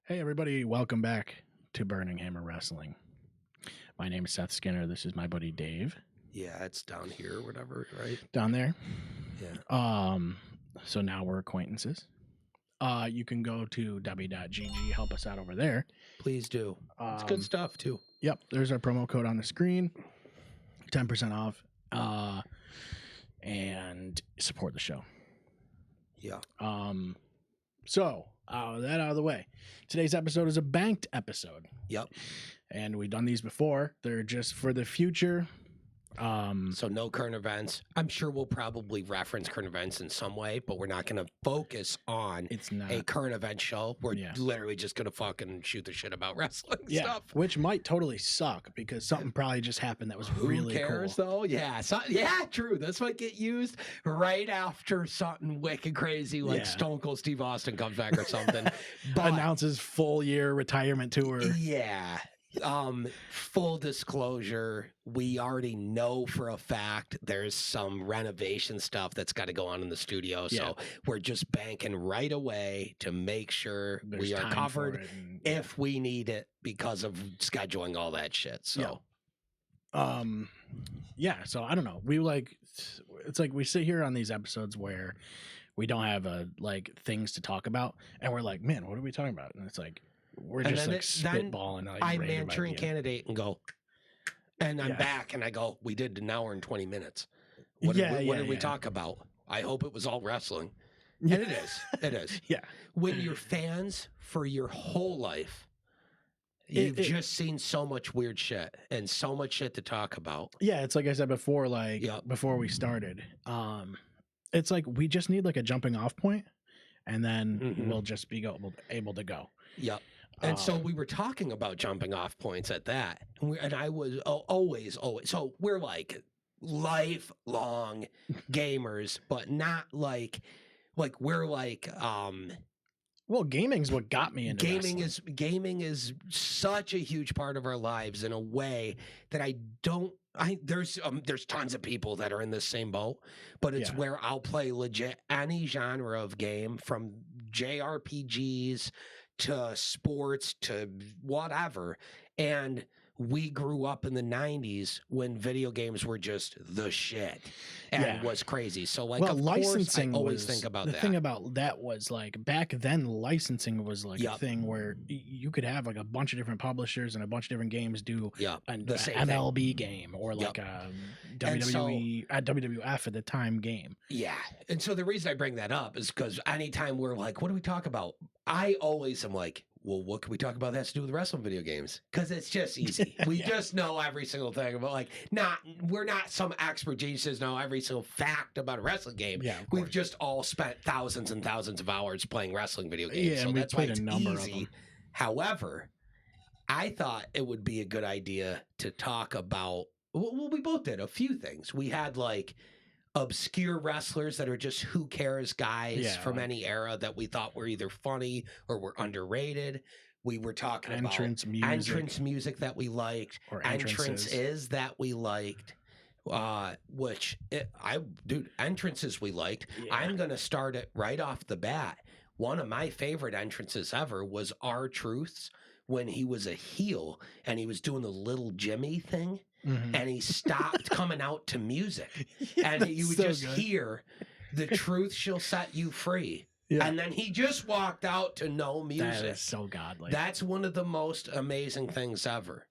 Hey, everybody, welcome back to Burning Hammer Wrestling. My name is Seth Skinner. This is my buddy Dave. Yeah, it's down here or whatever, right? Down there. Yeah. So now we're acquaintances. You can go to w.gg, help us out over there. Please do. It's good stuff, too. Yep, there's our promo code on the screen. 10% off. And support the show. Yeah. So, that out of the way. Today's episode is a banked episode. Yep. And we've done these before. They're just for the future. So no current events. I'm sure we'll probably reference current events in some way, but we're not going to focus on a current event show. We're literally just going to fucking shoot the shit about wrestling stuff. Which might totally suck because something probably just happened that was really cool. Who cares, though? Yeah. Yeah, true. This might get used right after something wicked crazy like Stone Cold Steve Austin comes back or something. But announces full year retirement tour. Yeah. Full disclosure, we already know for a fact there's some renovation stuff that's got to go on in the studio. So we're just banking right away to make sure we are covered if we need it because of scheduling all that shit. So, so I don't know. It's like we sit here on these episodes where we don't have things to talk about and we're like, man, what are we talking about? And it's like, we're just spitballing. I'm Manchurian Candidate and go, and I'm back and I go, we did an hour and 20 minutes. What did we talk about? I hope it was all wrestling. And it is. It is. Yeah. When you're fans for your whole life, you've just seen so much weird shit and so much shit to talk about. Yeah. It's like I said before, before we started, it's like we just need a jumping off point and then we'll just be able to go. Yep. And so we were talking about jumping off points at that. And I was always. So we're like lifelong gamers, but not like we're like. Well, gaming's what got me into wrestling. Gaming is such a huge part of our lives in a way that there's tons of people that are in this same boat, but it's where I'll play legit any genre of game from JRPGs to sports to whatever. And we grew up in the 90s when video games were just the shit and was crazy. So of licensing course I always think about that. The thing about that was back then licensing was a thing where you could have a bunch of different publishers and a bunch of different games do the same MLB game or a WWE WWF at the time game. Yeah. And so the reason I bring that up is because anytime we're like, what do we talk about? I always am like, well, what can we talk about that has to do with wrestling video games? Because it's just easy. We just know every single thing about we're not some expert geniuses know every single fact about a wrestling game. Yeah, we've just all spent thousands and thousands of hours playing wrestling video games. Yeah, so and that's why it's easy. However, I thought it would be a good idea to talk about, well, we both did a few things. We had obscure wrestlers that are just who cares guys from any era that we thought were either funny or were underrated. We were talking about entrance music that we liked, or entrances that we liked, entrances we liked. Yeah. I'm going to start it right off the bat. One of my favorite entrances ever was R-Truth's when he was a heel and he was doing the little Jimmy thing. Mm-hmm. And he stopped coming out to music. And you would just hear, the truth shall set you free. Yeah. And then he just walked out to no music. That is so godly. That's one of the most amazing things ever.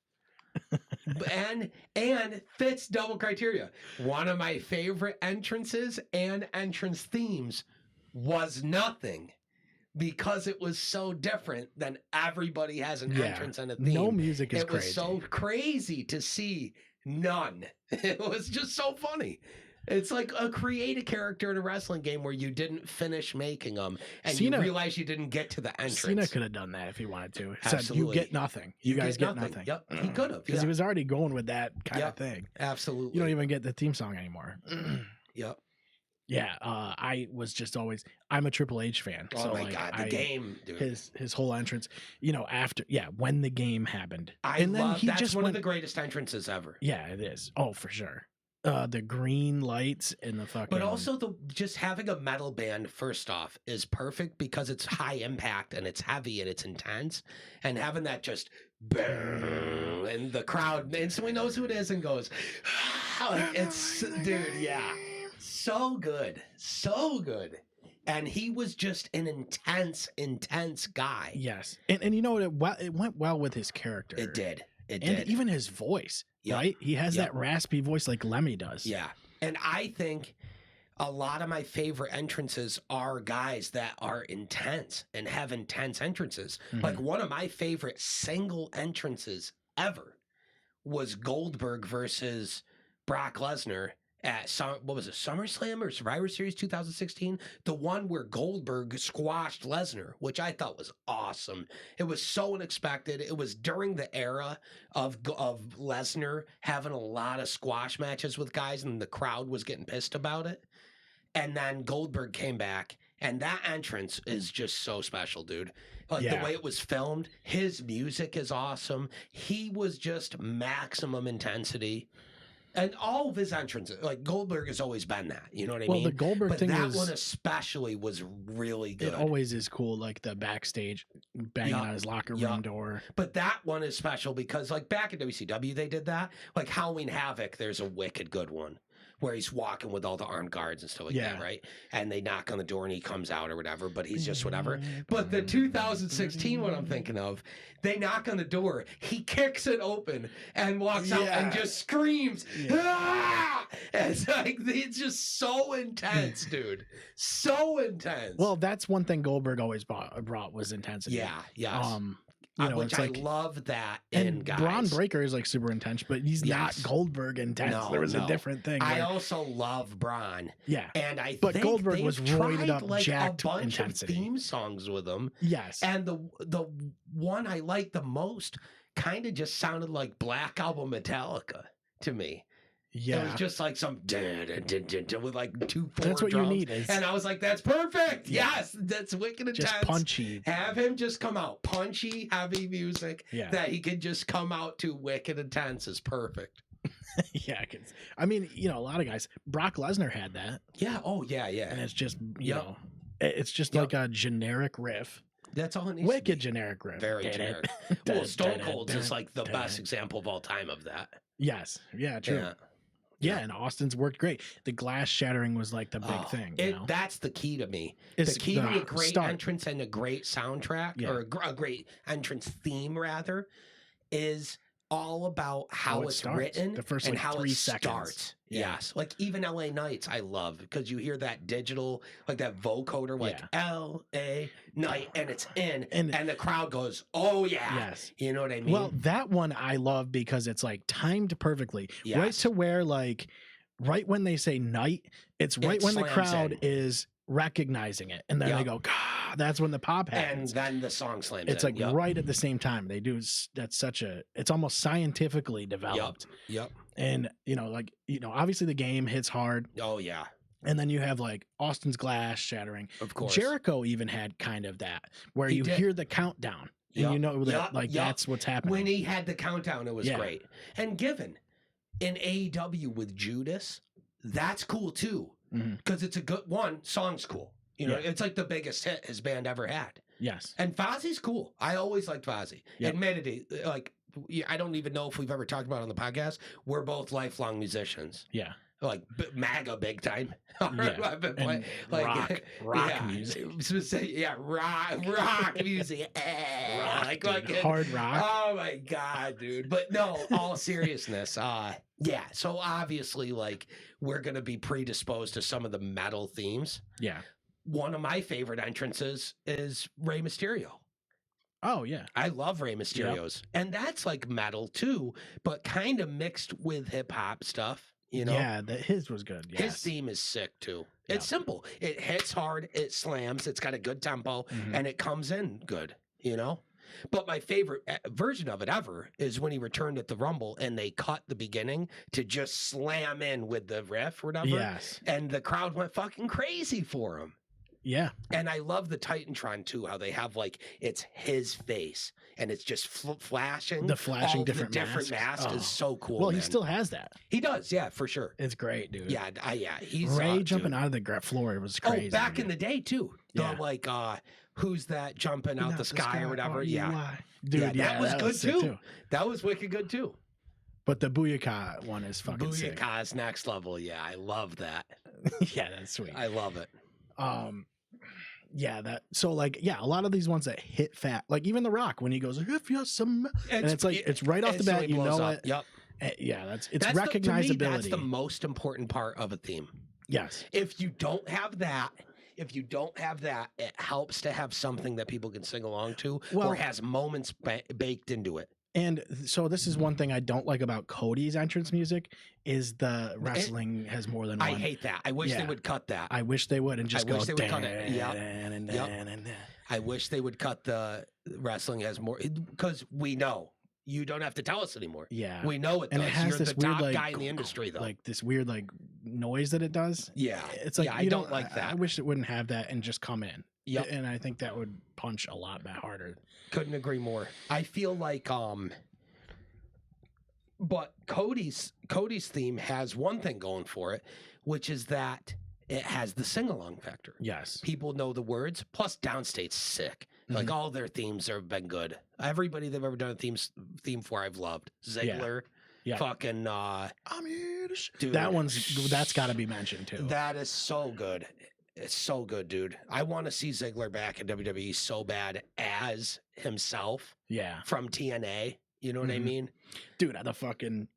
and fits double criteria. One of my favorite entrances and entrance themes was nothing. Because it was so different than everybody has an entrance and a theme. No music is crazy. It was so crazy to see none. It was just so funny. It's like create a character in a wrestling game where you didn't finish making them and you realize you didn't get to the entrance. Cena could have done that if he wanted to. Said, you get nothing. You guys get nothing. Yep, he could have. Because he was already going with that kind of thing. Absolutely. You don't even get the theme song anymore. Yep. Yeah, I was just always. I'm a Triple H fan. Oh my god, the game, dude. His whole entrance. When the game happened, that's one of the greatest entrances ever. Yeah, it is. Oh, for sure. the green lights and the fucking. But also just having a metal band, first off, is perfect because it's high impact and it's heavy and it's intense, and having that just boom, and the crowd instantly knows who it is and goes, it's dude, yeah, so good, so good. And he was just an intense guy. Yes, and you know what? It went well with his character. It did. It and did. Even his voice, right? He has that raspy voice like Lemmy does. Yeah. And I think a lot of my favorite entrances are guys that are intense and have intense entrances. Mm-hmm. Like one of my favorite single entrances ever was Goldberg versus Brock Lesnar at SummerSlam or Survivor Series 2016? The one where Goldberg squashed Lesnar, which I thought was awesome. It was so unexpected. It was during the era of Lesnar having a lot of squash matches with guys, and the crowd was getting pissed about it. And then Goldberg came back, and that entrance is just so special, dude. Like the way it was filmed, his music is awesome. He was just maximum intensity. And all of his entrances, like Goldberg has always been that, you know what I mean? Well, the Goldberg thing that one especially was really good. It always is cool, like the backstage banging on his locker room door. But that one is special because, like back in WCW, they did that. Like Halloween Havoc, there's a wicked good one where he's walking with all the armed guards and stuff like that, right? And they knock on the door and he comes out or whatever, but he's just whatever. But the 2016 one I'm thinking of, they knock on the door, he kicks it open and walks out and just screams, ah! It's like, it's just so intense, dude. So intense. Well, that's one thing Goldberg always brought was intensity. Yeah, yes. You know, which I love that in guys. Braun Breaker is like super intense, but he's not Goldberg intense. No, there was a different thing. I also love Braun. Yeah, and but Goldberg was roided up, like jacked a bunch intensity. Of theme songs with him. Yes, and the one I liked the most kind of just sounded like Black Album Metallica to me. Yeah, it was just like some with like 2/4 That's what drums. You need. And I was like, "That's perfect. Yes, that's wicked intense. Just punchy. Have him just come out punchy, heavy music that he could just come out to wicked intense is perfect." Yeah, cause, I mean, you know, a lot of guys. Brock Lesnar had that. Yeah. Oh, yeah, yeah. And it's just you know, it's just like a generic riff. That's all it needs. Wicked generic riff. Very generic. Well, Stone Cold's is like the best example of all time of that. Yes. Yeah. True. Yeah, and Austin's worked great. The glass shattering was like the big thing. You know? That's the key to me. The key to a great entrance and a great soundtrack, or a great entrance theme, rather, is all about how it's written the first, and like, how 3 it seconds. Starts. Yes. Like even LA Nights, I love because you hear that digital, like that vocoder, like LA Night, and it's in, and the crowd goes, "Oh yeah." Yes. You know what I mean? Well, that one I love because it's like timed perfectly. Yes. Right to where, like, right when they say night, it's right when the crowd is recognizing it, and then they go, God, that's when the pop happens, and then the song slams. It's like right at the same time. They do. That's it's almost scientifically developed. Yep. And you know, like, you know, obviously the game hits hard. Oh yeah. And then you have like Austin's glass shattering. Of course. Jericho even had kind of that where you hear the countdown and you know that that's what's happening. When he had the countdown, it was great. And given in AEW with Judas, that's cool too. Because it's a good song's cool. You know, it's like the biggest hit his band ever had. Yes. And Fozzie's cool. I always liked Fozzie. Admittedly, like, I don't even know if we've ever talked about it on the podcast. We're both lifelong musicians. Yeah. Like MAGA big time. I've been playing, like rock music. Rock music. Like hard rock. Oh my God, dude. But no, all seriousness. So obviously, like, we're gonna be predisposed to some of the metal themes. Yeah. One of my favorite entrances is Rey Mysterio. Oh yeah, I love Rey Mysterio's, and that's like metal too, but kind of mixed with hip hop stuff. You know? Yeah, his was good. Yes. His theme is sick too. It's simple. It hits hard. It slams. It's got a good tempo, and it comes in good. You know. But my favorite version of it ever is when he returned at the Rumble and they cut the beginning to just slam in with the riff or whatever. Yes. And the crowd went fucking crazy for him. Yeah. And I love the Titantron too, how they have like it's his face and it's just flashing. The flashing all different masks is so cool. Well, man. he still has that. He does, yeah, for sure. It's great, dude. Yeah, he's Ray jumping out of the floor was crazy. Oh, back in the day too. Like who's that jumping out the sky or whatever? Yeah. Dude, that was good too. That was wicked good too. But the Booyaka one is fucking sick. Booyaka's next level. Yeah, I love that. Yeah, that's sweet. I love it. Yeah, a lot of these ones that hit fat, like even The Rock when he goes, if you're some, and it's like it's right off the bat, you know it. Yep. Yeah, it's recognizability. To me, that's the most important part of a theme. Yes. If you don't have that, it helps to have something that people can sing along to, or has moments baked into it. And so this is one thing I don't like about Cody's entrance music is the wrestling has more than one. I hate that. I wish they would cut that. I wish they would and just go. Wish they would cut it. I wish they would cut the wrestling as more, because we know. You don't have to tell us anymore. Yeah. We know it does. And it has You're this the weird, top guy in the industry, though. Like this weird noise that it does. Yeah. It's like I don't like that. I wish it wouldn't have that and just come in. Yep. And I think that would punch a lot harder. Couldn't agree more. I feel like but Cody's theme has one thing going for it, which is that it has the sing-along factor. Yes. People know the words, plus Downstate's sick. Like all their themes have been good. Everybody they've ever done a theme for, I've loved. Ziggler, fucking I'm here to dude. That's got to be mentioned too. That is so good. It's so good, dude. I want to see Ziggler back in WWE so bad as himself. Yeah. From TNA. You know what I mean? Dude, the fucking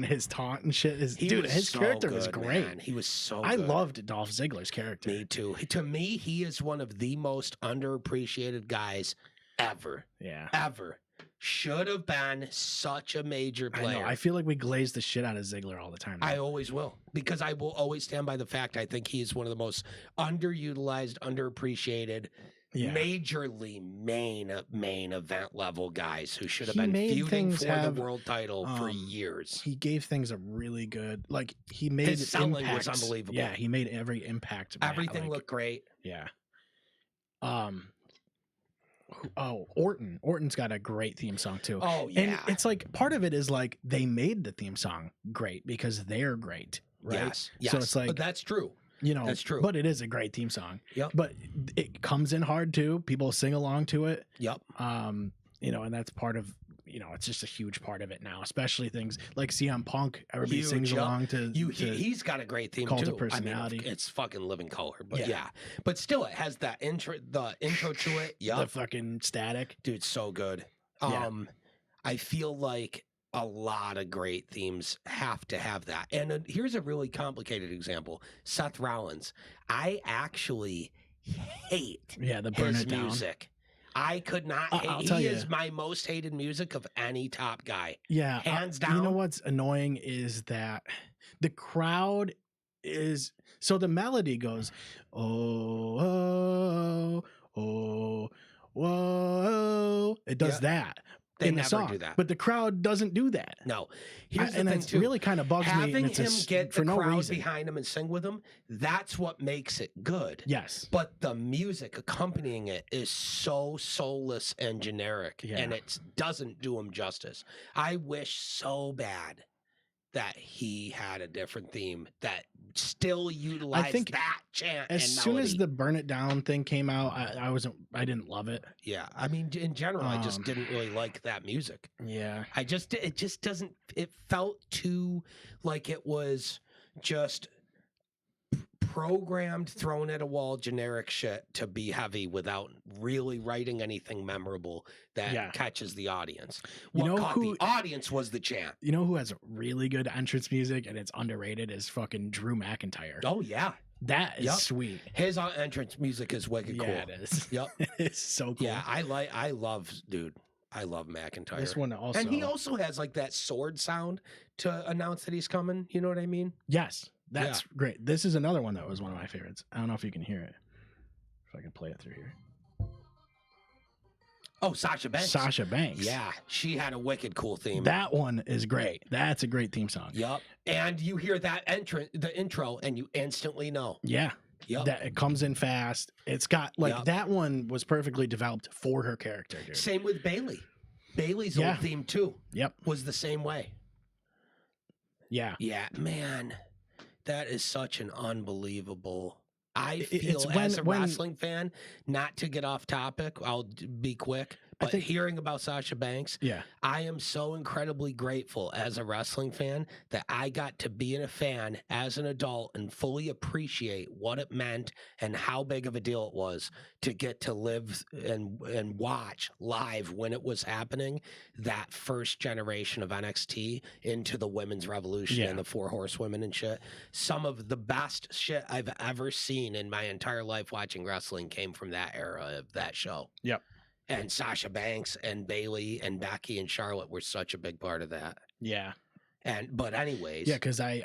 his taunt and shit is his character was great. Man. He was so I good. loved Dolph Ziggler's character. Me too. To me, he is one of the most underappreciated guys ever. Yeah. Ever. Should have been such a major player. I know. I feel like we glaze the shit out of Ziggler all the time. I always will. Because I will always stand by the fact I think he's one of the most underutilized, underappreciated, majorly main event level guys who should have been feuding for the world title for years. He gave things a really good, he made his selling was unbelievable. Yeah, he made every impact. Everything looked great. Yeah. Orton's got a great theme song too. Oh yeah. And it's like part of it is like they made the theme song great because they're great, right? Yes. So it's like, but that's true. That's true. But it is a great theme song. Yep. But it comes in hard too. People sing along to it. Yep. And that's part of, it's just a huge part of it now, especially things like CM Punk. Everybody sings along to he's got a great theme Cult too. of Personality. I mean, it's fucking living color, but but still, it has that the intro to it. Yeah. The fucking static. Dude, so good. I feel like a lot of great themes have to have that. And here's a really complicated example. Seth Rollins. I actually hate the Burn his It Down music. I could not hate. He is my most hated music of any top guy. Yeah. Hands down. You know what's annoying is that the crowd is, so the melody goes, oh, oh, oh, whoa. It does that. They in the never song, do that. But the crowd doesn't do that. No. Here's the thing, it's really kind of bugs me. Having him get the crowd reason. behind him and sing with him, that's what makes it good. Yes. But the music accompanying it is so soulless and generic, and it doesn't do him justice. I wish so bad that he had a different theme that still utilized that chant. As soon as the Burn It Down thing came out, I didn't love it. Yeah, I mean, in general, I just didn't really like that music. Yeah, it just doesn't. It felt too like it was just programmed, thrown at a wall, generic shit to be heavy without really writing anything memorable that catches the audience. What caught the audience was the chant. You know who has really good entrance music and it's underrated is fucking Drew McIntyre. Oh yeah. That is sweet. His entrance music is wicked cool. Yeah, it is. Yep. It's so cool. Yeah, I love McIntyre. This one also. And he also has like that sword sound to announce that he's coming. You know what I mean? Yes. That's great. This is another one that was one of my favorites. I don't know if you can hear it. If I can play it through here. Oh, Sasha Banks. Sasha Banks. Yeah, she had a wicked cool theme. That one is great. That's a great theme song. Yep. And you hear that the intro, and you instantly know. Yeah. Yep. That it comes in fast. It's got like Yep. that one was perfectly developed for her character, dude. Same with Bailey. Bailey's old theme too. Yep. Was the same way. Yeah. Yeah, man. That is such an unbelievable. I feel as a wrestling fan, not to get off topic, I'll be quick. But hearing about Sasha Banks, I am so incredibly grateful as a wrestling fan that I got to be a fan as an adult and fully appreciate what it meant and how big of a deal it was to get to live and watch live when it was happening, that first generation of NXT into the women's revolution and the 4 horsewomen and shit. Some of the best shit I've ever seen in my entire life watching wrestling came from that era of that show. Yep. And Sasha Banks and Bailey and Becky and Charlotte were such a big part of that. Yeah. But anyways. Yeah, because I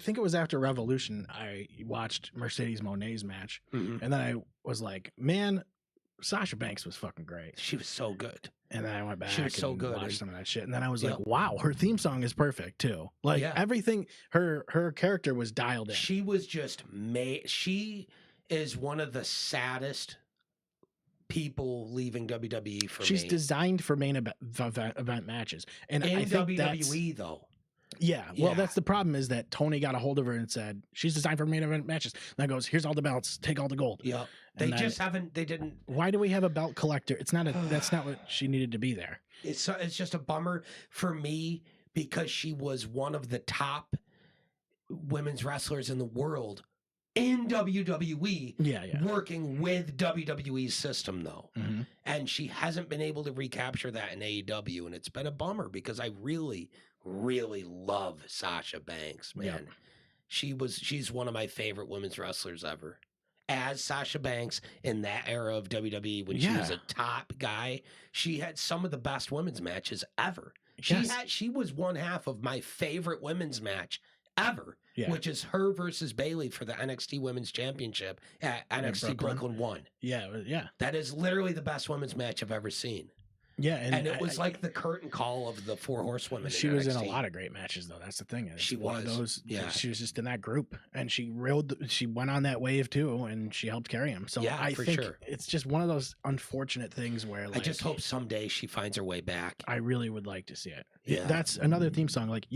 think it was after Revolution, I watched Mercedes Moné's match. Mm-hmm. And then I was like, man, Sasha Banks was fucking great. She was so good. And then I went back and watched some of that shit. And then I was like, wow, her theme song is perfect too. Like everything, her character was dialed in. She was just she is one of the saddest people leaving WWE for She's designed for main event matches. And I think WWE though. Yeah. Well, that's the problem is that Tony got a hold of her and said, she's designed for main event matches. And that goes, here's all the belts, take all the gold. Yeah. They didn't. Why do we have a belt collector? That's not what she needed to be there. It's just a bummer for me because she was one of the top women's wrestlers in the world in WWE, working with WWE's system though. Mm-hmm. And she hasn't been able to recapture that in AEW. And it's been a bummer because I really, really love Sasha Banks, man. Yep. She's one of my favorite women's wrestlers ever. As Sasha Banks in that era of WWE when she was a top guy, she had some of the best women's matches ever. She was one half of my favorite women's match ever, which is her versus Bailey for the NXT Women's Championship at NXT Brooklyn 1. Yeah. That is literally the best women's match I've ever seen. Yeah, and it was like the curtain call of the 4 horsewomen. She was in a lot of great matches, though. That's the thing. She was. One of those, she was just in that group, and she went on that wave too, and she helped carry him. So I think it's just one of those unfortunate things where I just hope someday she finds her way back. I really would like to see it. Yeah, that's another theme song. Like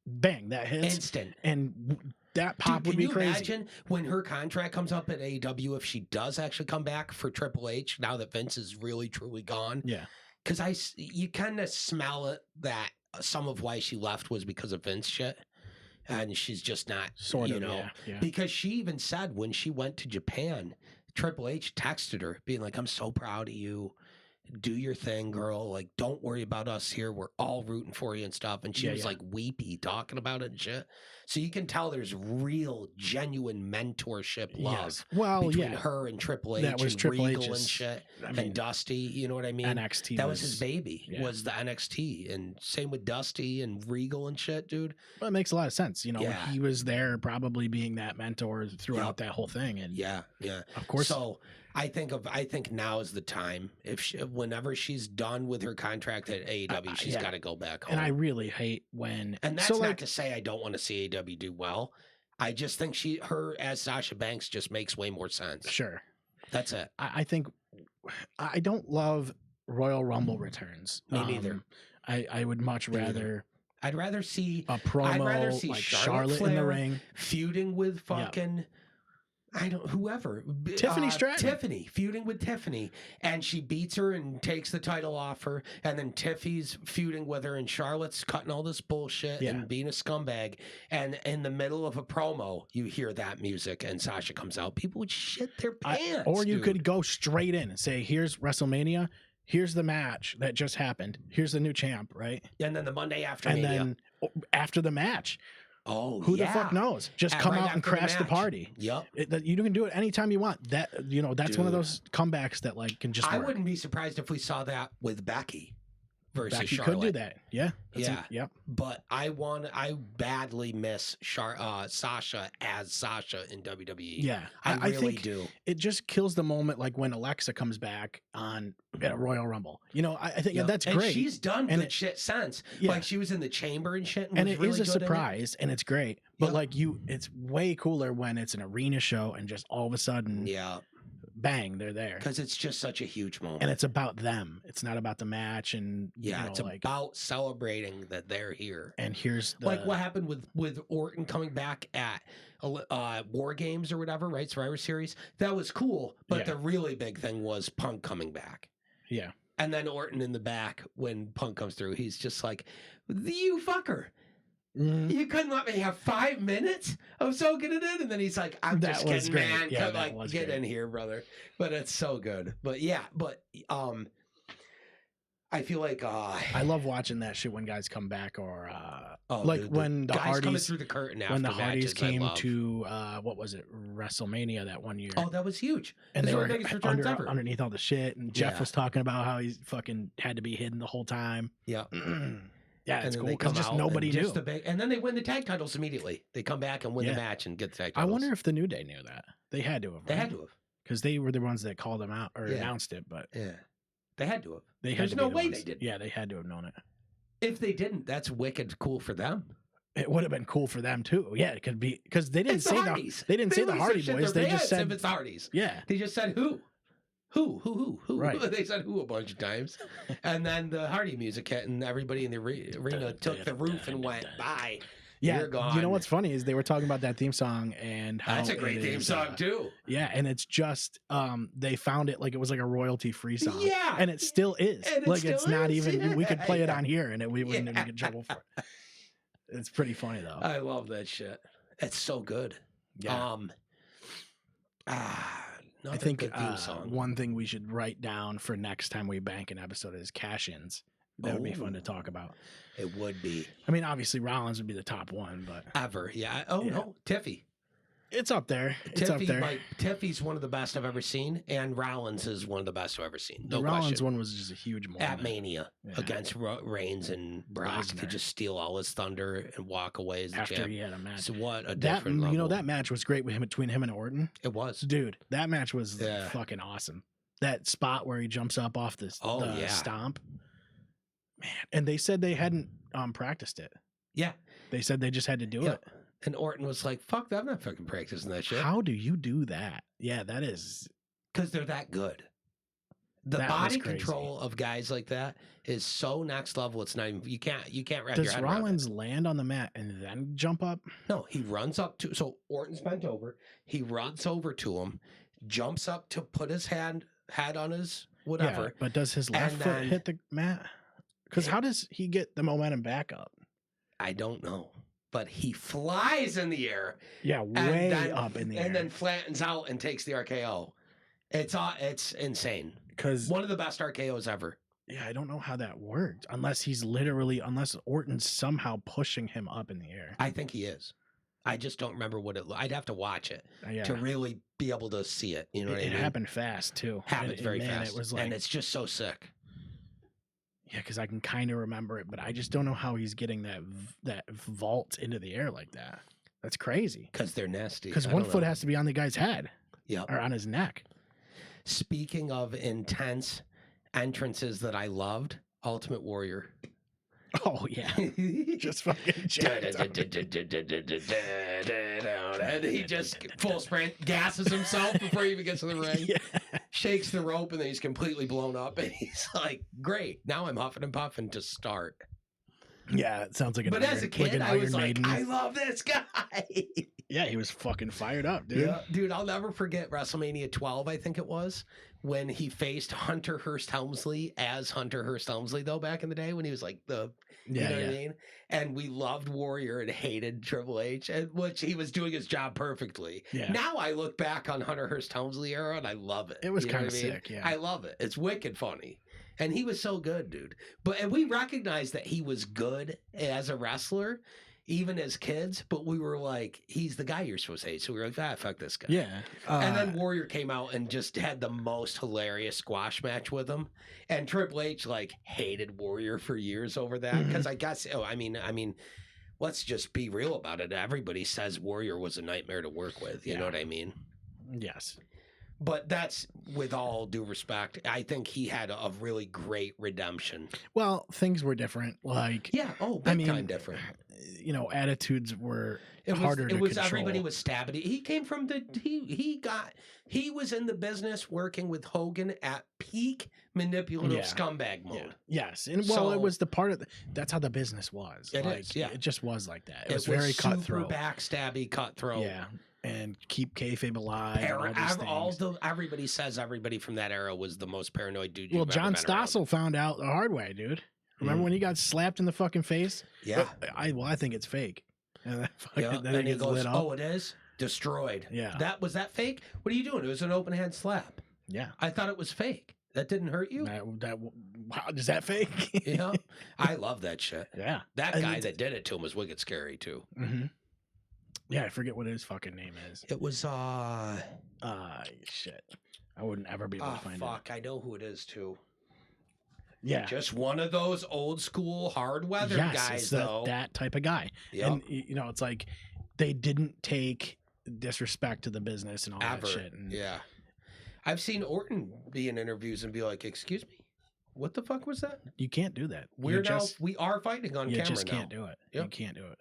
bang, that hits instant, and that pop would be crazy. Can you imagine when her contract comes up at AEW if she does actually come back for Triple H now that Vince is really truly gone? Yeah. Because you kind of smell it that some of why she left was because of Vince shit. And she's just not, because she even said when she went to Japan, Triple H texted her being like, I'm so proud of you. Do your thing, girl. Like, don't worry about us here. We're all rooting for you and stuff. And she was like weepy talking about it and shit. So you can tell there's real, genuine mentorship love between her and Triple H and Triple Regal H's, and shit and Dusty. You know what I mean? NXT. That was his baby, was the NXT. And same with Dusty and Regal and shit, dude. Well, it makes a lot of sense. You know, he was there probably being that mentor throughout that whole thing. And of course. So I think now is the time. Whenever she's done with her contract at AEW, she's got to go back home. And I really hate when. And that's not to say I don't want to see AEW do well. I just think her as Sasha Banks just makes way more sense. Sure, that's it. I think I don't love Royal Rumble returns. Me neither. I would much rather. I'd rather see a promo. I'd rather see like Charlotte in the ring feuding with fucking. Whoever. Tiffany Stratton. Tiffany, feuding with Tiffany. And she beats her and takes the title off her. And then Tiffy's feuding with her and Charlotte's cutting all this bullshit and being a scumbag. And in the middle of a promo, you hear that music and Sasha comes out. People would shit their pants. Or you could go straight in and say, here's WrestleMania. Here's the match that just happened. Here's the new champ, right? And then the Monday after Mania. And then after the match. Oh, who the fuck knows? Just come out and crash the party. Yep. You can do it anytime you want. That's one of those comebacks that like can just. I wouldn't be surprised if we saw that with Becky. versus Becky Charlotte. could do that. Yeah. Yep. But I badly miss Sasha as Sasha in WWE. Yeah. I really do. It just kills the moment, like when Alexa comes back on at a Royal Rumble. You know, I think that's great. And she's done good shit since. Yeah. Like she was in the chamber and shit. And it is a surprise, and it's great. But like it's way cooler when it's an arena show and just all of a sudden, bang, they're there. Because it's just such a huge moment. And it's about them. It's not about the match. And it's about celebrating that they're here. And here's like what happened with Orton coming back at War Games or whatever, right? Survivor Series. That was cool. But the really big thing was Punk coming back. Yeah. And then Orton in the back when Punk comes through, he's just like, you fucker. You couldn't let me have 5 minutes of soaking it in, and then he's like, "I'm just kidding, man. Yeah, Get in here, brother." But it's so good. But I feel like I love watching that shit when guys come back, or when the guys Hardys coming through the curtain after when the Hardys matches, came to what was it, WrestleMania that one year? Oh, that was huge. And they were underneath all the shit, and Jeff was talking about how he fucking had to be hidden the whole time. Yeah. Yeah, it's cool because just nobody knew. And then they win the tag titles immediately. They come back and win the match and get the tag titles. I wonder if the New Day knew that. They had to have. They had to have. Because they were the ones that called them out or announced it. But they had to have. There's no way they didn't. Yeah, they had to have known it. If they didn't, that's wicked cool for them. It would have been cool for them too. Yeah, it could be because they didn't say the Hardy Boys. They just said it's Hardys. Yeah, they just said who. Who? Right. They said who a bunch of times. And then the Hardy music hit, and everybody in the arena took the roof and went, bye. Yeah. You're gone. You know what's funny is they were talking about that theme song and how that's a great theme song, too. Yeah. And it's just, they found it like it was like a royalty free song. Yeah. And it still is. It's not even, we could play it on here and we wouldn't even get in trouble for it. It's pretty funny, though. I love that shit. It's so good. Yeah. I think one thing we should write down for next time we bank an episode is cash-ins. That would be fun to talk about. It would be. I mean, obviously Rollins would be the top one, but ever, yeah. No, Tiffy. It's up there. Tiffy's one of the best I've ever seen, and Rollins is one of the best I've ever seen. No the Rollins question. one was just a huge moment. At Mania against Reigns, and Brock could just steal all his thunder and walk away as the after champ. he had a match. So what a different level. You know, that match was great between him and Orton. It was. Dude, that match was fucking awesome. That spot where he jumps up off the stomp. Man, and they said they hadn't practiced it. Yeah. They said they just had to do it. And Orton was like, fuck that, I'm not fucking practicing that shit. How do you do that? Yeah, that is... Because they're that good. The body control of guys like that is so next level, it's not even... You can't wrap your head around it. Does Rollins land on the mat and then jump up? No, he runs up to... So Orton's bent over. He runs over to him, jumps up to put his head on his whatever. Yeah, but does his left foot hit the mat? Because how does he get the momentum back up? I don't know. But he flies in the air. Yeah, way up in the air. And then flattens out and takes the RKO. It's insane. Because one of the best RKOs ever. Yeah, I don't know how that worked. Unless Orton's somehow pushing him up in the air. I think he is. I just don't remember what it looked. I'd have to watch it to really be able to see it. You know what I mean? It happened fast, too. Happened very fast. It was like, and it's just so sick. Yeah, because I can kind of remember it, but I just don't know how he's getting that vault into the air like that. That's crazy. Because they're nasty. Because one foot has to be on the guy's head. Yeah. Or on his neck. Speaking of intense entrances that I loved, Ultimate Warrior. Oh, yeah. Just fucking and he just full sprint, gasses himself before he even gets to the ring. Yeah. Shakes the rope, and then he's completely blown up. And he's like, great, now I'm huffing and puffing to start. Yeah, it sounds like But as a kid, I was like, I love this guy. Yeah, he was fucking fired up, dude. Yeah, dude, I'll never forget WrestleMania 12, I think it was, when he faced Hunter Hearst Helmsley as Hunter Hearst Helmsley, though, back in the day when he was like the, you know what I mean? And we loved Warrior and hated Triple H, which he was doing his job perfectly. Yeah. Now I look back on Hunter Hearst Helmsley era and I love it. It was kind of sick, yeah. I love it. It's wicked funny. And he was so good, dude. And we recognized that he was good as a wrestler. even as kids, but we were like, he's the guy you're supposed to hate. So we were like, fuck this guy. Yeah. And then Warrior came out and just had the most hilarious squash match with him. And Triple H like hated Warrior for years over that. Because I guess, I mean, let's just be real about it. Everybody says Warrior was a nightmare to work with. You know what I mean? Yes. But that's, with all due respect, I think he had a really great redemption. Well, things were different. Like, big time different. You know, attitudes were harder to control. Everybody was stabbing. He came from he was in the business working with Hogan at peak manipulative scumbag mode. Yeah. Yes, and well, it was the part of that's how the business was. It just was like that. It was very cutthroat, super backstabby, cutthroat. Yeah. And keep kayfabe alive. Everybody says everybody from that era was the most paranoid dude. Well, John Stossel found out the hard way, dude. Remember when he got slapped in the fucking face? Yeah. I think it's fake. And then he goes, "Oh, it is destroyed." Yeah. Was that fake? What are you doing? It was an open hand slap. Yeah. I thought it was fake. That didn't hurt you? Is that fake? Yeah. I love that shit. Yeah. That guy that did it to him was wicked scary too. Mm-hmm. Yeah, I forget what his fucking name is. It was shit. I wouldn't ever be able to find it. Fuck, I know who it is too. Yeah. Just one of those old school hard weather guys, though. That type of guy. Yep. And you know, it's like they didn't take disrespect to the business and all that shit. And, I've seen Orton be in interviews and be like, "Excuse me, what the fuck was that?" You can't do that. We are fighting on camera now. You just can't do it. Yep. You can't do it.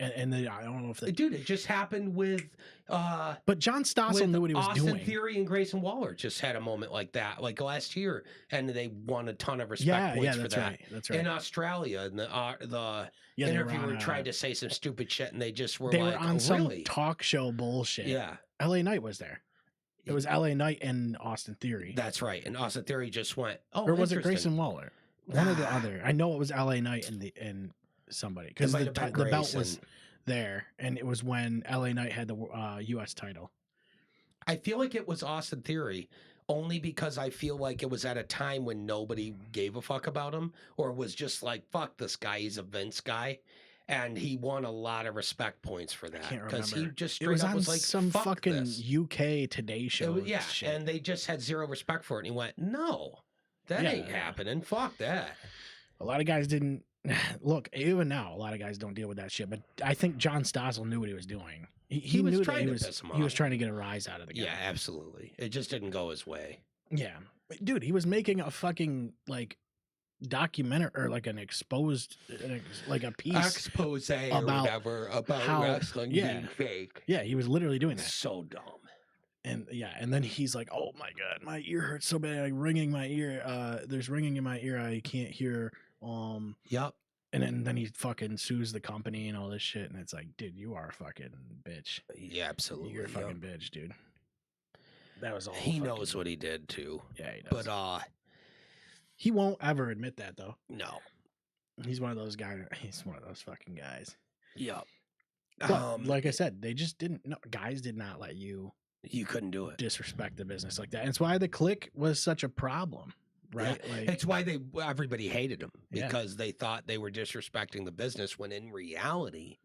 And then I don't know if dude, it just happened with but John Stossel knew what he was doing. Austin Theory and Grayson Waller just had a moment like that, like last year, and they won a ton of respect points for that. Right. That's right. In Australia, and the interviewer tried to say some stupid shit, and they just were were on some talk show bullshit. Yeah, LA Knight was there. It was LA Knight and Austin Theory. That's right, and Austin Theory just went, "Oh, or was it Grayson Waller? One or the other. I know it was LA Knight and somebody, because the belt was there, and it was when LA Knight had the U.S. title. I feel like it was Austin Theory, only because I feel like it was at a time when nobody gave a fuck about him, or was just like, fuck this guy, he's a Vince guy, and he won a lot of respect points for that. I can't remember. He just straight up was like, some fuck fucking this. UK Today Show. Shit. And they just had zero respect for it, and he went, no, that ain't happening. Fuck that. A lot of guys didn't. Look, even now, a lot of guys don't deal with that shit. But I think John Stossel knew what he was doing. He was knew trying to piss him off. He was trying to get a rise out of the guy. Yeah, absolutely. It just didn't go his way. Yeah, dude, he was making a fucking like documentary or like an exposed, like a piece expose or whatever about how wrestling being fake. Yeah, he was literally doing that. So dumb. And and then he's like, "Oh my god, my ear hurts so bad, like ringing my ear. There's ringing in my ear. I can't hear." Yep. And then he fucking sues the company and all this shit, and it's like, dude, you are a fucking bitch. Yeah, absolutely. You're a fucking bitch, dude. That was all. He knows what he did too. Yeah, he does. But he won't ever admit that though. No. He's one of those guys. He's one of those fucking guys. Yep. But like I said, they just didn't. No, guys did not let you. You couldn't do it. Disrespect the business like that. And it's why the clique was such a problem. Right, yeah. Like, it's why everybody hated him, because they thought they were disrespecting the business, when in reality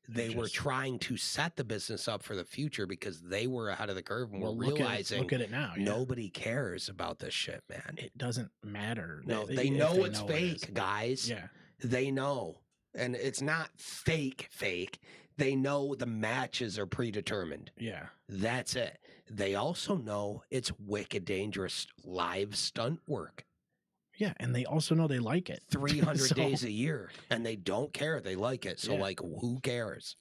they were trying to set the business up for the future, because they were ahead of the curve and were realizing, look at it now. Nobody cares about this shit, man. It doesn't matter. No, they know it's fake, guys. Yeah, they know, and it's not fake. They know the matches are predetermined. Yeah, that's it. They also know it's wicked dangerous live stunt work. Yeah, and they also know they like it. 300 days a year, and they don't care. They like it. So, like, who cares?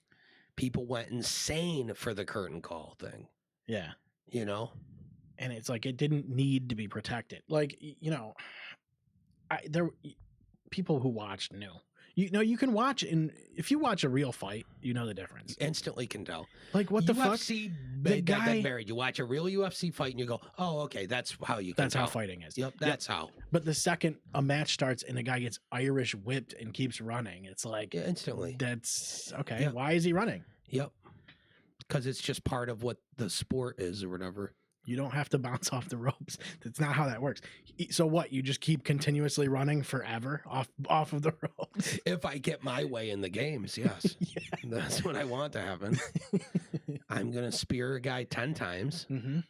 People went insane for the curtain call thing. Yeah. You know? And it's like, it didn't need to be protected. Like, you know, people who watched knew. You know, you can watch, and if you watch a real fight, you know the difference. You instantly can tell. Like, what the fuck? The guy married. You watch a real UFC fight, and you go, "Oh, okay, that's how you can tell." How fighting is. Yep, that's how. But the second a match starts and a guy gets Irish whipped and keeps running, it's like instantly. That's okay. Yep. Why is he running? Yep. Because it's just part of what the sport is, or whatever. You don't have to bounce off the ropes. That's not how that works. So what? You just keep continuously running forever off of the ropes? If I get my way in the games, yes. Yeah. That's what I want to happen. I'm going to spear a guy 10 times. Mm-hmm.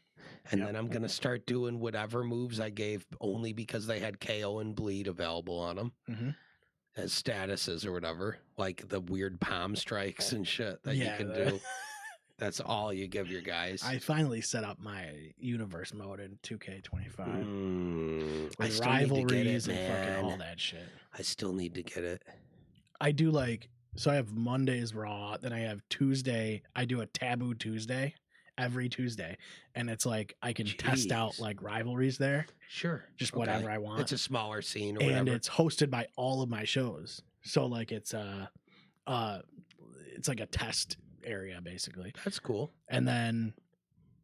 And then I'm going to start doing whatever moves I gave only because they had KO and bleed available on them as statuses or whatever, like the weird palm strikes and shit that you can do. That's all you give your guys. I finally set up my universe mode in 2K25 with rivalries and fucking all that shit. I still need to get it. I do so I have Mondays Raw, then I have Tuesday. I do a Taboo Tuesday every Tuesday, and it's like I can test out like rivalries there. Sure, just whatever I want. It's a smaller scene, or and whatever. It's hosted by all of my shows. So like it's like a test area basically. That's cool. And then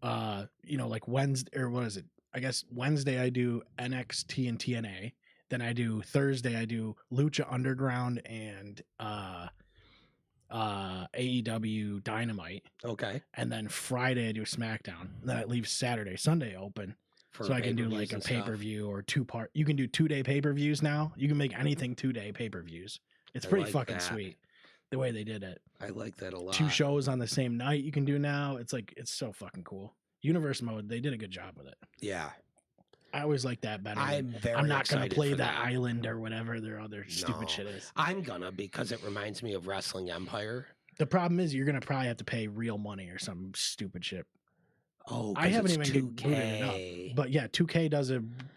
like Wednesday, or what is it? I guess Wednesday I do NXT and TNA. Then I do Thursday I do Lucha Underground and AEW Dynamite. Okay. And then Friday I do SmackDown. And then I leave Saturday, Sunday open. So I can do like a pay-per-view or 2-part. You can do 2-day pay-per-views now. You can make anything 2-day pay-per-views. It's pretty like fucking sweet the way they did it. I like that a lot. 2 shows on the same night you can do now. It's like, it's so fucking cool. Universe mode, they did a good job with it. Yeah. I always like that better. I'm not going to play that island or whatever their other stupid shit is. I'm gonna, because it reminds me of Wrestling Empire. The problem is you're going to probably have to pay real money or some stupid shit. Oh, I haven't even booted it up. But yeah, 2K does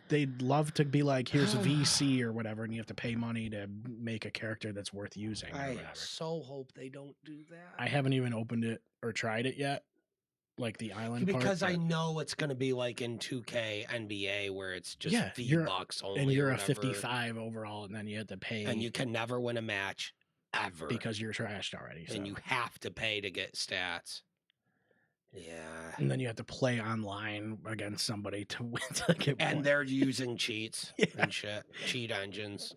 they'd love to be like, here's a VC or whatever, and you have to pay money to make a character that's worth using. I so hope they don't do that. I haven't even opened it or tried it yet. Like the island because I know it's going to be like in 2K NBA where it's just V-Bucks only. And you're a 55 overall, and then you have to pay. And you can never win a match ever. Because you're trashed already. And you have to pay to get stats. Yeah. And then you have to play online against somebody to win to get and points. They're using cheats and shit. Cheat engines.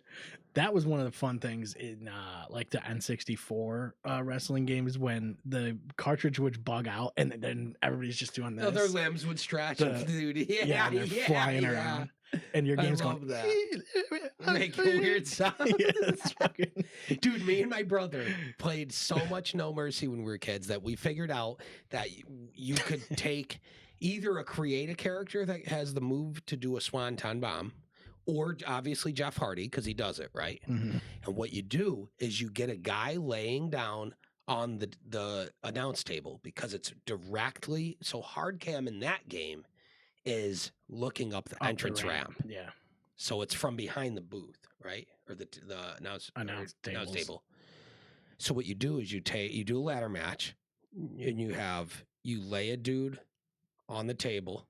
That was one of the fun things in like the N64 wrestling games when the cartridge would bug out and then everybody's just doing this. Their limbs would stretch. Dude. Yeah, and they're flying around. And your game's going, that. Make weird sounds. Dude, me and my brother played so much No Mercy when we were kids that we figured out that you could take either create a character that has the move to do a Swanton Bomb, or obviously Jeff Hardy, because he does it, right? Mm-hmm. And what you do is you get a guy laying down on the announce table, because it's directly, so hard cam in that game is looking up the entrance ramp. Yeah. So it's from behind the booth, right? Or the announce table. So what you do is you do a ladder match, and you lay a dude on the table.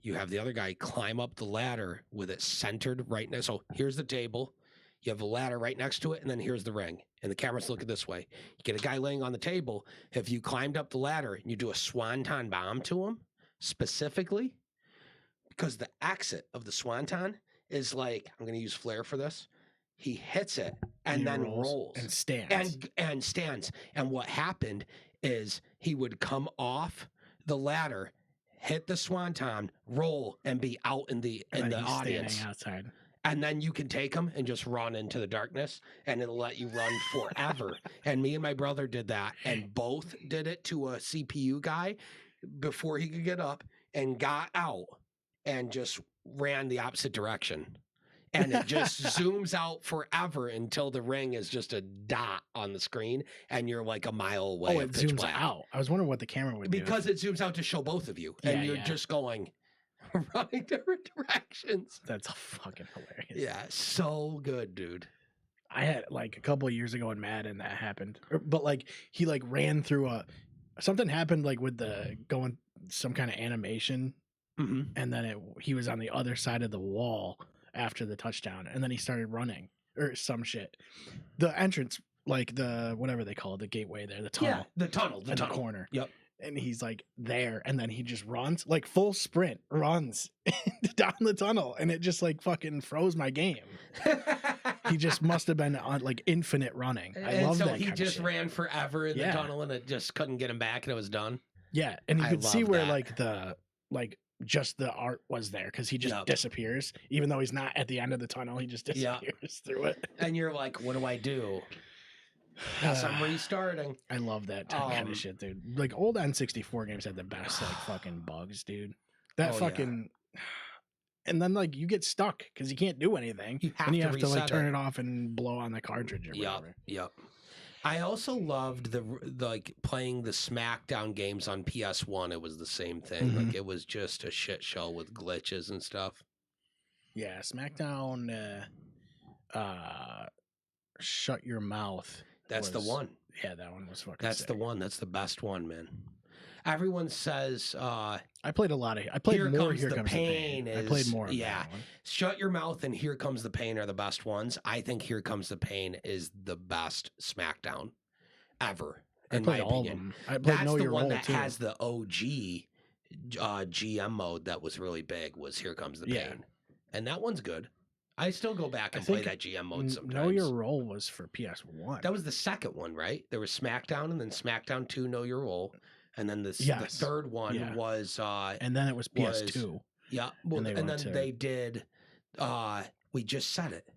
You have the other guy climb up the ladder with it centered right next. So here's the table. You have a ladder right next to it, and then here's the ring. And the camera's looking this way. You get a guy laying on the table. If you climbed up the ladder and you do a Swanton Bomb to him, specifically, because the exit of the Swanton is like, I'm going to use Flair for this. He hits it and then rolls and stands. And stands. And what happened is he would come off the ladder, hit the Swanton, roll, and be out in the audience. Outside. And then you can take him and just run into the darkness, and it'll let you run forever. And me and my brother did that, and both did it to a CPU guy before he could get up, and got out and just ran the opposite direction. And it just zooms out forever until the ring is just a dot on the screen, and you're like a mile away. Oh, it zooms out. I was wondering what the camera would do. Because it zooms out to show both of you, and you're just going running different directions. That's fucking hilarious. Yeah, so good, dude. I had like a couple of years ago in Madden that happened, but like he like ran through something happened like with some kind of animation. Mm-hmm. And then he was on the other side of the wall after the touchdown, and then he started running or some shit. The entrance, like the whatever they call it, the gateway there, the tunnel. Yeah, the tunnel. The corner. Yep. And he's like there, and then he just runs, like full sprint, runs down the tunnel, and it just like fucking froze my game. He just must have been on like infinite running. I love that. So he just ran forever in the tunnel, and it just couldn't get him back, and it was done. Yeah, and you could see where like just the art was there because he just disappears. Even though he's not at the end of the tunnel, he just disappears through it. And you're like, what do I do? Guess I'm restarting. I love that kind of shit, dude. Like old N64 games had the best like fucking bugs, dude. That fucking and then like you get stuck because you can't do anything. You have to like turn it off and blow on the cartridge or whatever. Yep. I also loved the like playing the SmackDown games on PS1. It was the same thing. Like it was just a shit show with glitches and stuff. Yeah, SmackDown Shut Your Mouth. That's the one. Yeah, that one was fucking That's sick. the one. That's the best one, man. Everyone says I played a lot of I played more Here Comes the Pain. I played more of that one. Shut Your Mouth and Here Comes the Pain are the best ones. I think Here Comes the Pain is the best SmackDown ever. In my opinion. I played That's Know the Your one Role, that too. has the OG GM mode that was really big was Here Comes the Pain. And that one's good. I still go back and play that GM mode sometimes. Know Your Role was for PS1. That was the second one, right? There was SmackDown and then SmackDown 2 Know Your Role. And then the third one was and then it was PS2. Well, and then they did we just said it.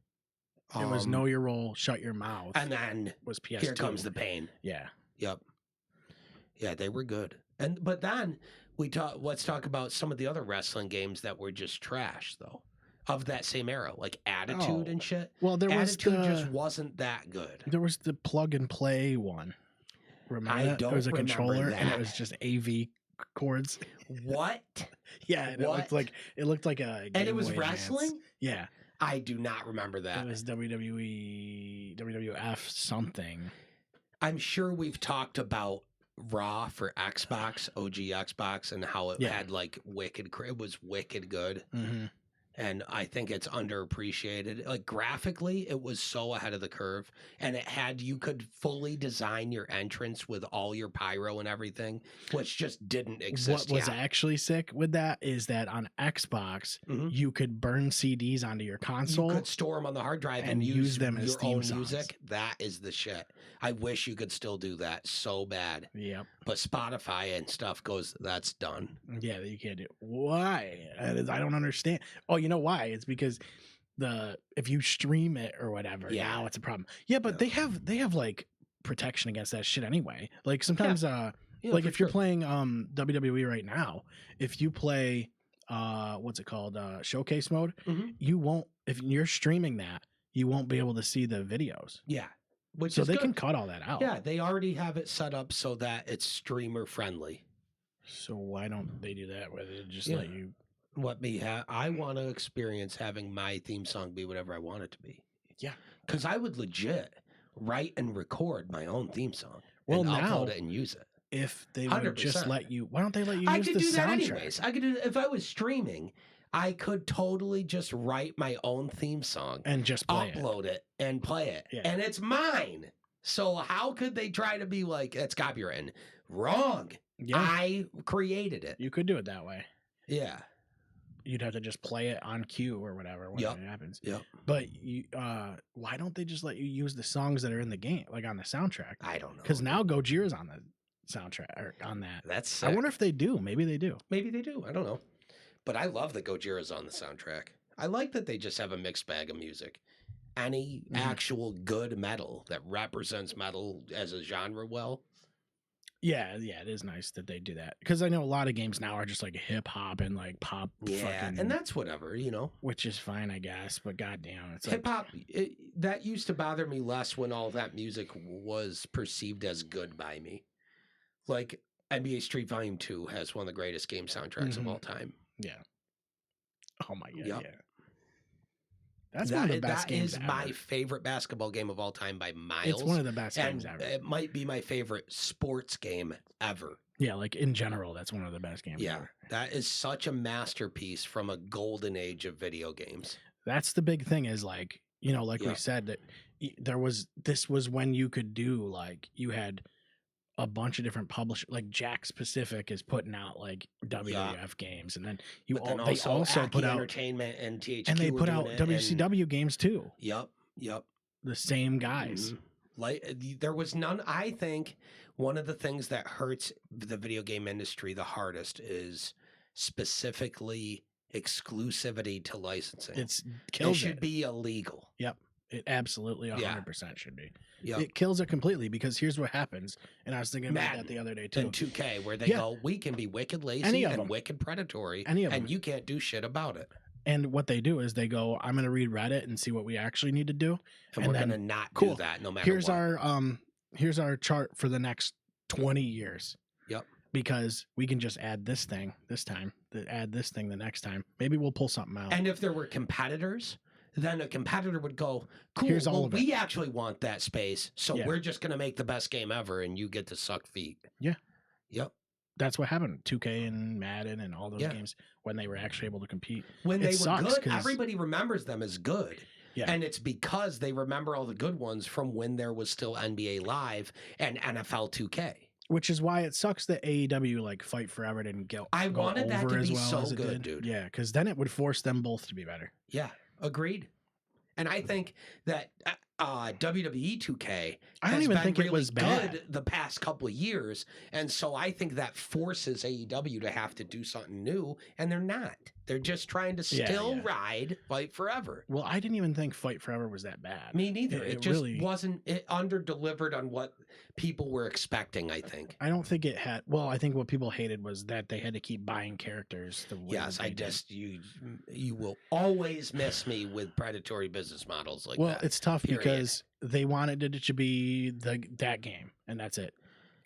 It was Know Your Role, Shut Your Mouth. And then was PS2. Here Comes the Pain. Yeah. Yep. Yeah, they were good. But then let's talk about some of the other wrestling games that were just trash though. Of that same era, like Attitude and shit. Well, Attitude just wasn't that good. There was the plug and play one. Remember that? There was a controller and it was just AV cords. What? Yeah, it looked like a and it was wrestling? Dance. Yeah. I do not remember that. It was WWF something. I'm sure we've talked about Raw for Xbox, OG Xbox, and how it had like it was wicked good. Mm-hmm. And I think it's underappreciated. Like graphically, it was so ahead of the curve. And you could fully design your entrance with all your pyro and everything, which just didn't exist. What was actually sick with that is that on Xbox, you could burn CDs onto your console. You could store them on the hard drive and use them as your own music. That is the shit. I wish you could still do that so bad. Yep. But Spotify and stuff that's done. Yeah, you can't do it. Why? I don't understand. Oh, you know why? It's because if you stream it or whatever, now it's a problem. Yeah, but they have like protection against that shit anyway. Like sometimes like if you're playing WWE right now, if you play what's it called? Showcase mode, you won't, if you're streaming that, you won't be able to see the videos. Yeah. So they can cut all that out. Yeah, they already have it set up so that it's streamer friendly. So why don't they do that with it? Just let you I want to experience having my theme song be whatever I want it to be. Yeah. Because I would legit write and record my own theme song. Well, and now, upload it and use it. If they would just let you, why don't they let you use the soundtrack? I could do that anyways. I could do if I was streaming, I could totally just write my own theme song and just upload it and play it. Yeah. And it's mine. So how could they try to be like, it's copywritten? Wrong. Yeah. I created it. You could do it that way. Yeah. You'd have to just play it on cue or whatever when it happens. Yep. But why don't they just let you use the songs that are in the game, like on the soundtrack? I don't know. Because now Gojira's on the soundtrack or on that. That's sick. I wonder if they do. Maybe they do. Maybe they do. I don't know. But I love that Gojira's on the soundtrack. I like that they just have a mixed bag of music. Any actual good metal that represents metal as a genre well. Yeah, it is nice that they do that. Because I know a lot of games now are just like hip hop and like pop. Yeah, and that's whatever, Which is fine, I guess. But goddamn, it's hip hop. That used to bother me less when all that music was perceived as good by me. Like NBA Street Volume 2 has one of the greatest game soundtracks of all time. Yeah. Oh my god. Yeah. That's one of the best games ever. That is my favorite basketball game of all time by miles. It's one of the best games ever. It might be my favorite sports game ever. Yeah, like in general, that's one of the best games ever. That is such a masterpiece from a golden age of video games. That's the big thing is like, we said that this was when you could do like, you had a bunch of different publishers, like Jack Pacific is putting out like WWF games, and then they also put out Entertainment and THQ, and they put out WCW games too. Yep. The same guys. Like there was none. I think one of the things that hurts the video game industry the hardest is specifically exclusivity to licensing. It should be illegal. Yep. It absolutely 100% should be. Yep. It kills it completely because here's what happens. And I was thinking about that the other day too. In 2K, where they go, we can be wicked lazy and wicked predatory, and you can't do shit about it. And what they do is they go, I'm going to read Reddit and see what we actually need to do. And we're going to not do that no matter what. Here's our chart for the next 20 years. Yep. Because we can just add this thing this time, add this thing the next time. Maybe we'll pull something out. And if there were competitors, then a competitor would go, cool, here's all of it. We actually want that space, so we're just going to make the best game ever, and you get to suck feet. Yeah. Yep. That's what happened. 2K and Madden and all those games when they were actually able to compete. When they were good, everybody remembers them as good. Yeah. And it's because they remember all the good ones from when there was still NBA Live and NFL 2K. Which is why it sucks that AEW like Fight Forever didn't go. I wanted that to be so good, dude. Yeah, because then it would force them both to be better. Yeah, agreed. And I think that WWE 2K I don't even think it was bad good the past couple of years, and so I think that forces AEW to have to do something new, and they're not. They're just trying to still ride Fight Forever. Well, I didn't even think Fight Forever was that bad. Me neither. It just really wasn't. It under-delivered on what people were expecting, I think. I don't think it had. Well, I think what people hated was that they had to keep buying characters. You will always miss me with predatory business models like that. Well, it's tough because they wanted it to be that game, and that's it.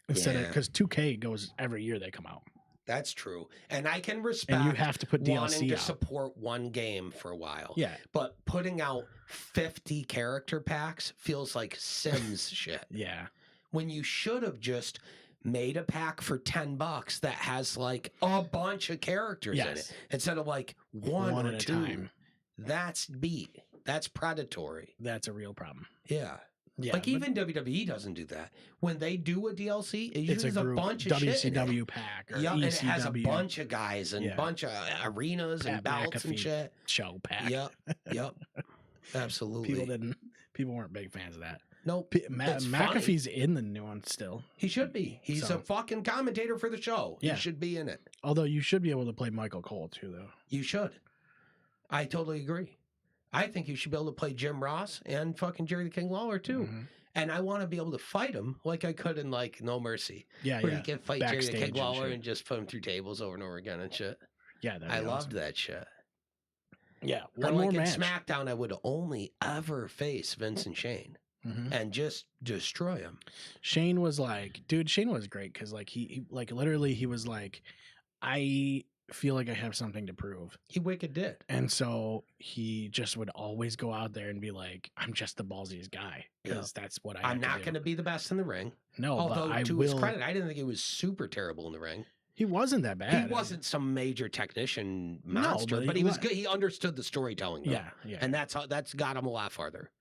Instead of because 2K goes every year they come out. That's true, and I can respect. And you have to put DLC wanting to out. Support one game for a while. Yeah, but putting out 50 character packs feels like Sims shit. Yeah, when you should have just made a pack for $10 that has like a bunch of characters in it instead of like one or two. Time. That's beat. That's predatory. That's a real problem. Yeah. Yeah, like even WWE doesn't do that. When they do a DLC, it usually has a bunch of WCW shit pack or ECW. And it has a bunch of guys and a bunch of arenas and belts and shit. Show pack. Yep. Absolutely. People weren't big fans of that. Nope. McAfee's in the new one still. He should be. He's a fucking commentator for the show. Yeah. He should be in it. Although you should be able to play Michael Cole too, though. You should. I totally agree. I think you should be able to play Jim Ross and fucking Jerry the King Lawler too. Mm-hmm. And I want to be able to fight him like I could in like No Mercy. Yeah, where you can fight Jerry the King Lawler and just put him through tables over and over again and shit. Yeah, I loved that shit. Yeah, one more match. In SmackDown, I would only ever face Vince and Shane. Mm-hmm. And just destroy him. Shane was great because like he literally he was like, I feel like I have something to prove. He wicked did. And so he just would always go out there and be like, I'm just the ballsiest guy because that's what I'm not going to be the best in the ring. No, although but to his credit, I didn't think he was super terrible in the ring. He wasn't that bad. He wasn't some major technician monster, but he was good. He understood the storytelling. Yeah. And that's got him a lot farther.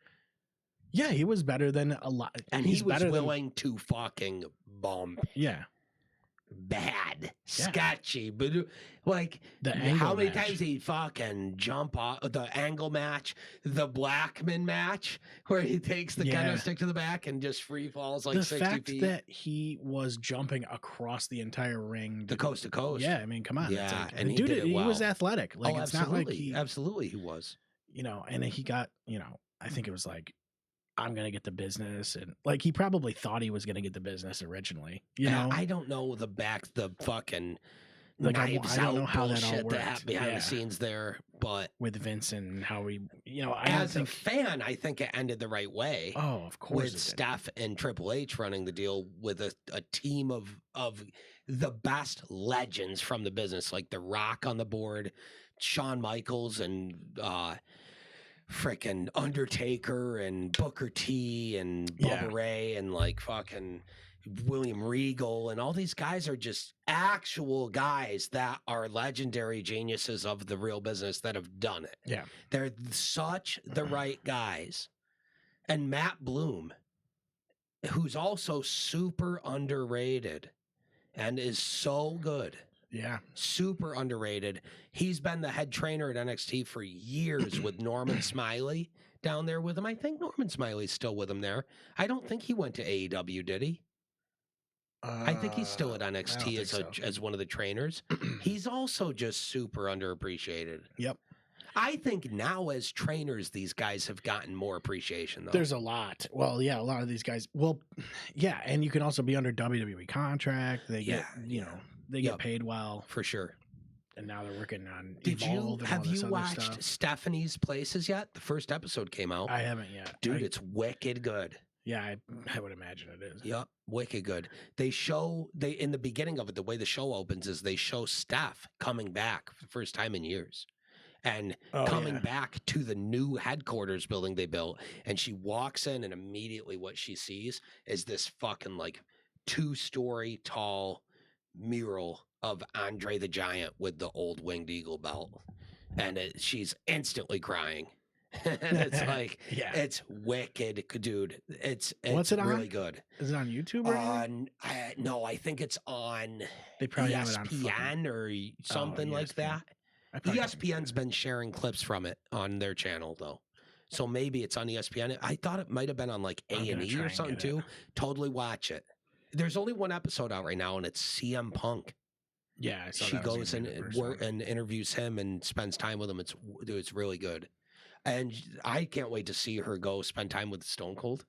Yeah, he was better than a lot. And he was willing to fucking bomb. Yeah. Bad, sketchy, but like how many times did he fucking jump off the angle match, the Blackman match, where he takes the kendo stick to the back and just free falls like 60 feet. The fact that he was jumping across the entire ring, the coast to coast. Yeah, I mean, come on. Yeah, and he did it well. He was athletic. Like it's absolutely. Not like he absolutely he was. And he got. I think it was like, I'm gonna get the business, and like he probably thought he was gonna get the business originally. I don't know the fucking like I don't know how that all worked behind the scenes there, but with Vince and how he, as a fan, I think it ended the right way. Oh, of course, with Steph and Triple H running the deal with a team of the best legends from the business, like The Rock on the board, Shawn Michaels and frickin' Undertaker and Booker T and Bubba Ray and like fucking William Regal, and all these guys are just actual guys that are legendary geniuses of the real business that have done it. Yeah. They're such the right guys. And Matt Bloom, who's also super underrated and is so good. Yeah. Super underrated. He's been the head trainer at NXT for years with Norman Smiley down there with him. I think Norman Smiley's still with him there. I don't think he went to AEW, did he? I think he's still at NXT as one of the trainers. He's also just super underappreciated. Yep. I think now as trainers, these guys have gotten more appreciation, though. There's a lot. Well, yeah, a lot of these guys. Well, yeah, and you can also be under WWE contract. They get, they get paid well for sure. And now they're working on. Have you watched Stephanie's Places yet? The first episode came out. I haven't yet, dude. It's wicked good. Yeah, I would imagine it is. Yep, wicked good. They in the beginning of it, the way the show opens is they show Steph coming back for the first time in years. And coming back to the new headquarters building they built. And she walks in and immediately what she sees is this fucking like 2-story tall mural of Andre the Giant with the old winged eagle belt. And she's instantly crying. And it's like, it's wicked, dude. It's What's it on? Really good. Is it on YouTube or no, I think it's on they probably ESPN have it on or something like that. ESPN's been sharing clips from it on their channel, though. So maybe it's on ESPN. I thought it might have been on like A&E or something, too. Totally watch it. There's only one episode out right now, and it's CM Punk. Yeah, I saw she goes and interviews him and spends time with him. It's really good. And I can't wait to see her go spend time with Stone Cold.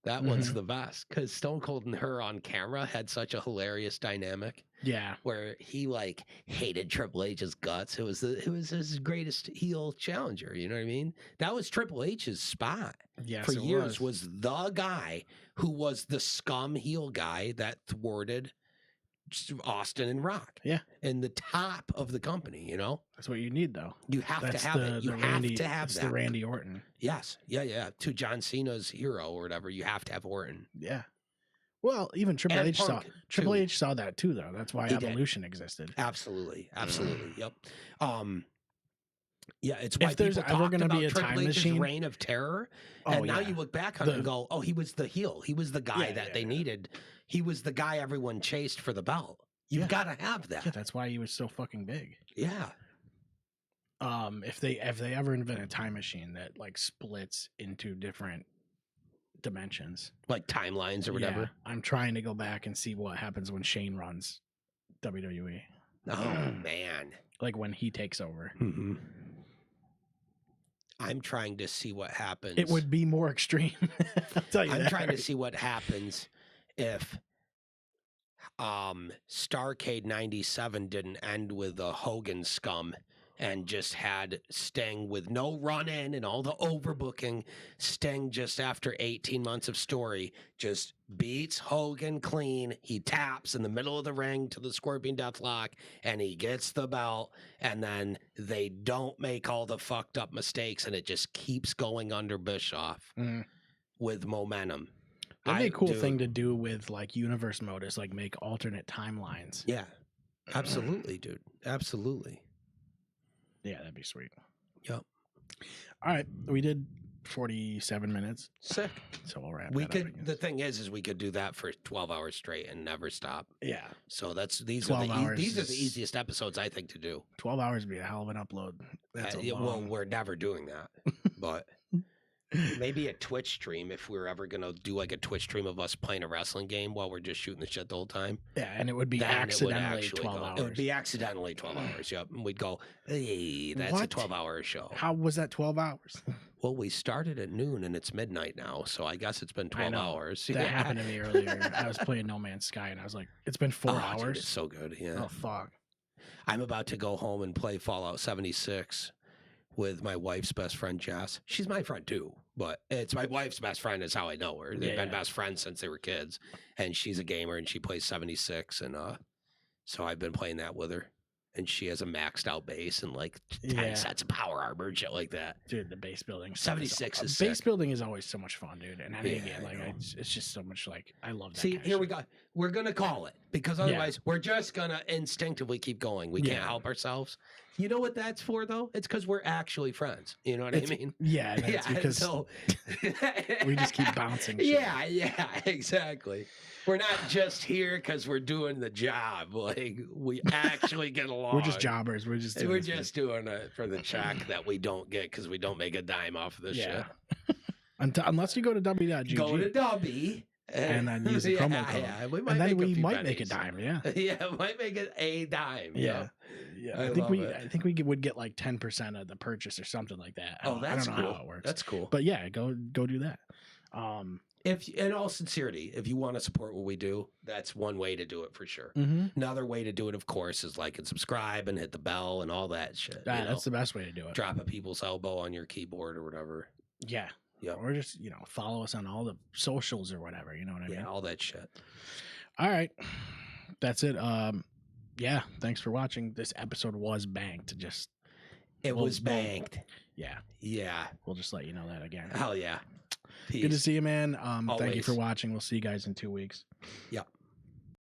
That one's the best because Stone Cold and her on camera had such a hilarious dynamic. Yeah, where he like hated Triple H's guts. It was his greatest heel challenger. You know what I mean? That was Triple H's spot. Yes, for years was the guy who was the scum heel guy that thwarted Austin and Rock. Yeah, in the top of the company. You know, that's what you need, though. You have to have it. You have to have that. The Randy Orton. Yes, yeah. To John Cena's hero or whatever, you have to have Orton. Yeah. Well, even Triple H saw that too, though. That's why Evolution existed. Absolutely. Yep. Yeah, it's why if there's ever going to be a time machine, reign of terror, and now you look back on it and go, "Oh, he was the heel. He was the guy that they needed. He was the guy everyone chased for the belt. You've got to have that. Yeah, that's why he was so fucking big. Yeah. If they ever invent a time machine that like splits into different dimensions, like timelines or whatever. I'm trying to go back and see what happens when Shane runs WWE. Oh man, like when he takes over. Mm-hmm. I'm trying to see what happens. It would be more extreme. I'll tell you I'm trying to see what happens if Starrcade 97 didn't end with a Hogan scum and just had Sting with no run-in and all the overbooking. Sting, just after 18 months of story, just beats Hogan clean. He taps in the middle of the ring to the Scorpion Deathlock, and he gets the belt, and then they don't make all the fucked up mistakes, and it just keeps going under Bischoff with momentum. That'd be a cool thing to do with, like, Universe Modus, like, make alternate timelines. Yeah, absolutely, dude. Absolutely. Yeah, that'd be sweet. Yep. All right, we did 47 minutes. Sick. So we'll wrap. The thing is we could do that for 12 hours straight and never stop. Yeah. So these are the easiest episodes I think to do. 12 hours would be a hell of an upload. Well, we're never doing that, but. Maybe a Twitch stream if we're ever gonna do like a Twitch stream of us playing a wrestling game while we're just shooting the shit the whole time. Yeah, and it would be accidentally 12 hours. It would be accidentally 12 hours. Yep, and we'd go, hey, that's a 12-hour show. How was that 12 hours? Well, we started at noon and it's midnight now, so I guess it's been 12 hours. That happened to me earlier. I was playing No Man's Sky and I was like, it's been 4 hours. Dude, it's so good. Yeah. Oh fuck. I'm about to go home and play Fallout 76. With my wife's best friend, Jess. She's my friend, too. But it's my wife's best friend is how I know her. They've been best friends since they were kids. And she's a gamer, and she plays 76. And so I've been playing that with her. And she has a maxed out base and like 10 sets of power armor and shit like that. Dude, the base building. 76 is base building is always so much fun, dude. And it's just so much like, I love that. See, here we go. We're going to call it because otherwise we're just going to instinctively keep going. We can't help ourselves. You know what that's for, though? It's because we're actually friends. You know what I mean? Yeah, because we just keep bouncing. Shit. Yeah, exactly. We're not just here because we're doing the job. Like, we actually get along. We're just jobbers. We're just doing it for the check that we don't get because we don't make a dime off of this shit. Unless you go to W.GG. Go to W, and then use the promo code. Yeah, and then we might make a dime. Yeah, yeah, might make it a dime. Yeah, yeah. I think we would get like 10% of the purchase or something like that. I don't know cool. How it works. That's cool. But yeah, go do that. If in all sincerity, if you want to support what we do, that's one way to do it for sure. Another way to do it, of course, is like and subscribe and hit the bell and all that shit. That's the best way to do it. Drop a people's elbow on your keyboard or whatever. Yeah. Yeah. Or just, follow us on all the socials or whatever. You know what I mean? Yeah, all that shit. All right. That's it. Yeah. Thanks for watching. This episode was banked. It was banked. Yeah. Yeah. We'll just let you know that again. Hell yeah. Peace. Good to see you, man. Thank you for watching. We'll see you guys in 2 weeks. Yep.